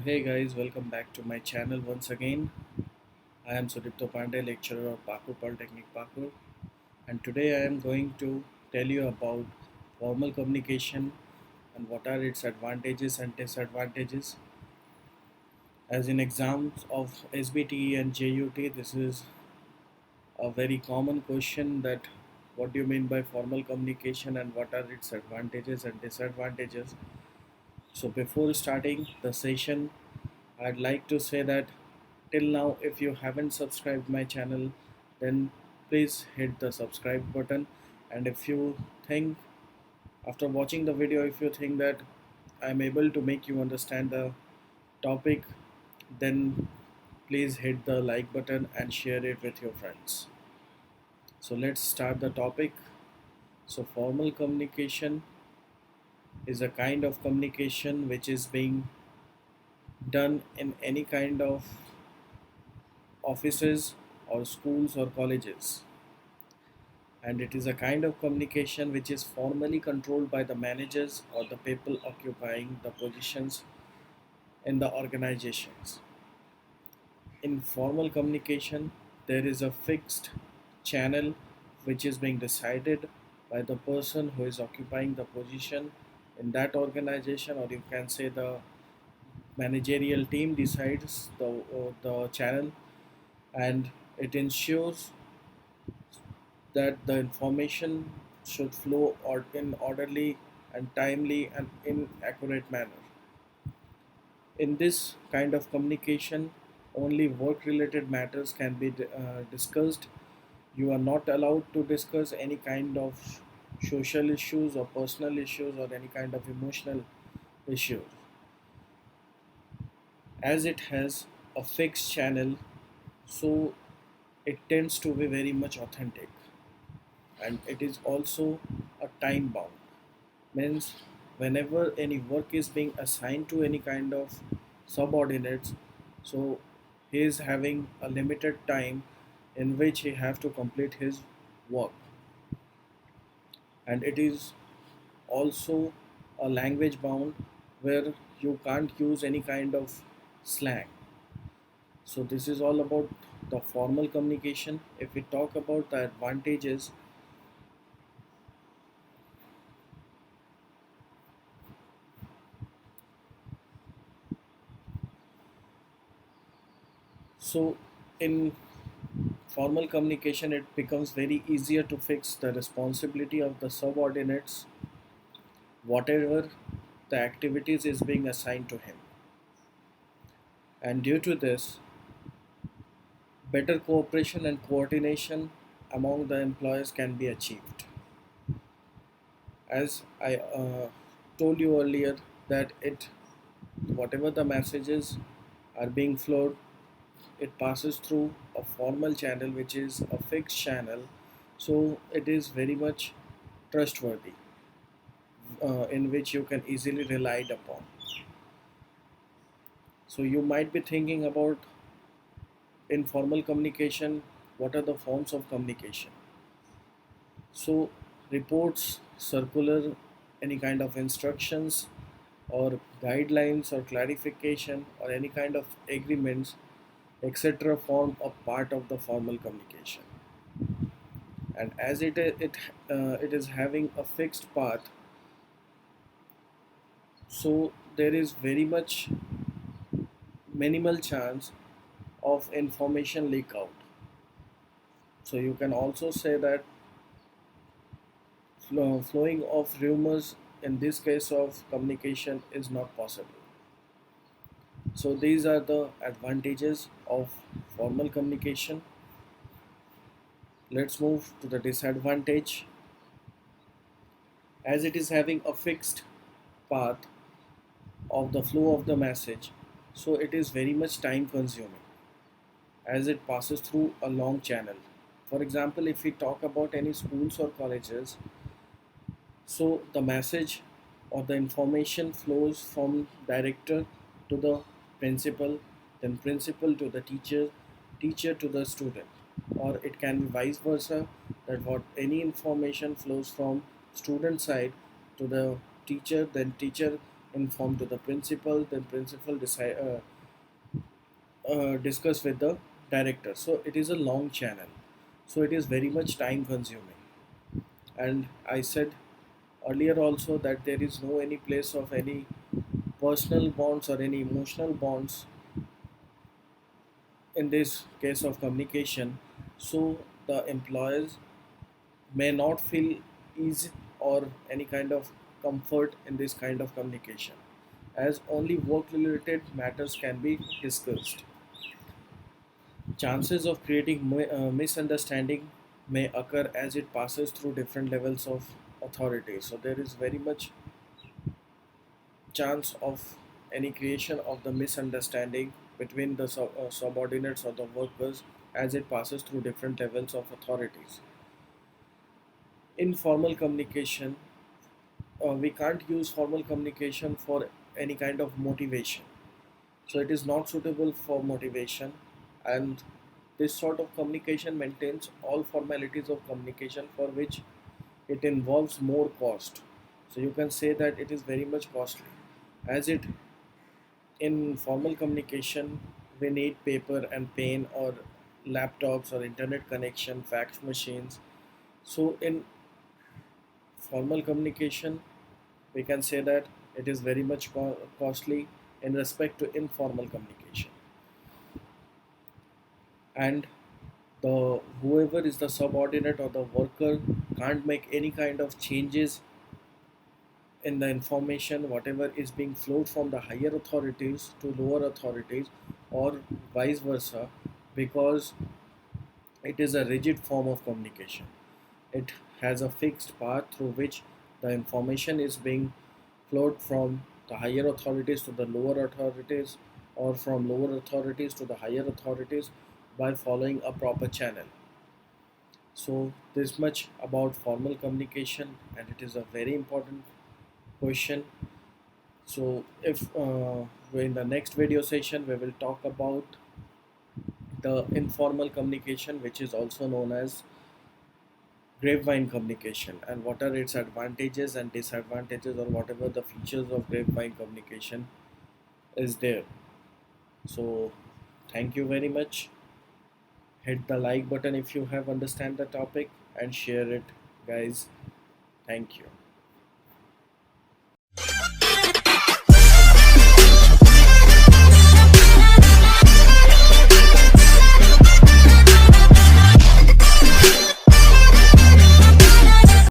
Hey guys, welcome back to my channel once again. I am Sudipto Pandey, lecturer of Pakur Polytechnic Pakur, and today I am going to tell you about formal communication and what are its advantages and disadvantages. As in exams of SBT and JUT, this is a very common question that what do you mean by formal communication and what are its advantages and disadvantages. So before starting the session, I'd like to say that till now, if you haven't subscribed my channel, then please hit the subscribe button. And if you think, after watching the video, if you think that I'm able to make you understand the topic, then please hit the like button and share it with your friends. So let's start the topic. So formal communication is a kind of communication which is being done in any kind of offices or schools or colleges, and it is a kind of communication which is formally controlled by the managers or the people occupying the positions in the organizations. In formal communication, there is a fixed channel which is being decided by the person who is occupying the position in that organization, or you can say the managerial team decides the channel, and it ensures that the information should flow in orderly and timely and in accurate manner. In this kind of communication, only work related matters can be discussed. You are not allowed to discuss any kind of social issues or personal issues or any kind of emotional issues, as it has a fixed channel. So it tends to be very much authentic, and it is also a time bound. Means whenever any work is being assigned to any kind of subordinates, so he is having a limited time in which he have to complete his work, and it is also a language bound where you can't use any kind of slang. So this is all about the formal communication. If we talk about the advantages, so in formal communication, it becomes very easier to fix the responsibility of the subordinates, whatever the activities is being assigned to him. And due to this, better cooperation and coordination among the employees can be achieved. As I told you earlier, that it whatever the messages are being flowed, it passes through a formal channel which is a fixed channel, so it is very much trustworthy, in which you can easily relied upon. So you might be thinking about informal communication, what are the forms of communication? So reports, circular, any kind of instructions or guidelines or clarification or any kind of agreements, etc., form a part of the formal communication. And as it is having a fixed path, so there is very much minimal chance of information leak out. So you can also say that flowing of rumors in this case of communication is not possible. So these are the advantages of formal communication. Let's move to the disadvantage. As it is having a fixed path of the flow of the message, so it is very much time consuming as it passes through a long channel. For example, if we talk about any schools or colleges, so the message or the information flows from director to the principal, then principal to the teacher, teacher to the student, or it can be vice versa, that what any information flows from student side to the teacher, then teacher inform to the principal, then principal discuss with the director. So it is a long channel, so it is very much time consuming. And I said earlier also that there is no any place of any personal bonds or any emotional bonds in this case of communication. So the employers may not feel ease or any kind of comfort in this kind of communication, as only work related matters can be discussed. Chances of creating misunderstanding may occur as it passes through different levels of authority. So there is very much chance of any creation of the misunderstanding between the subordinates or the workers as it passes through different levels of authorities. Informal communication, we can't use formal communication for any kind of motivation. So it is not suitable for motivation, and this sort of communication maintains all formalities of communication for which it involves more cost. So you can say that it is very much costly, as it in formal communication we need paper and pen or laptops or internet connection, fax machines. So in formal communication we can say that it is very much costly in respect to informal communication. And the whoever is the subordinate or the worker can't make any kind of changes in the information whatever is being flowed from the higher authorities to lower authorities, or vice versa, because it is a rigid form of communication. It has a fixed path through which the information is being flowed from the higher authorities to the lower authorities, or from lower authorities to the higher authorities, by following a proper channel. So this much about formal communication, and it is a very important question. So if in the next video session we will talk about the informal communication, which is also known as grapevine communication, and what are its advantages and disadvantages, or whatever the features of grapevine communication is there. So thank you very much. Hit the like button if you have understand the topic, and share it, guys. Thank you.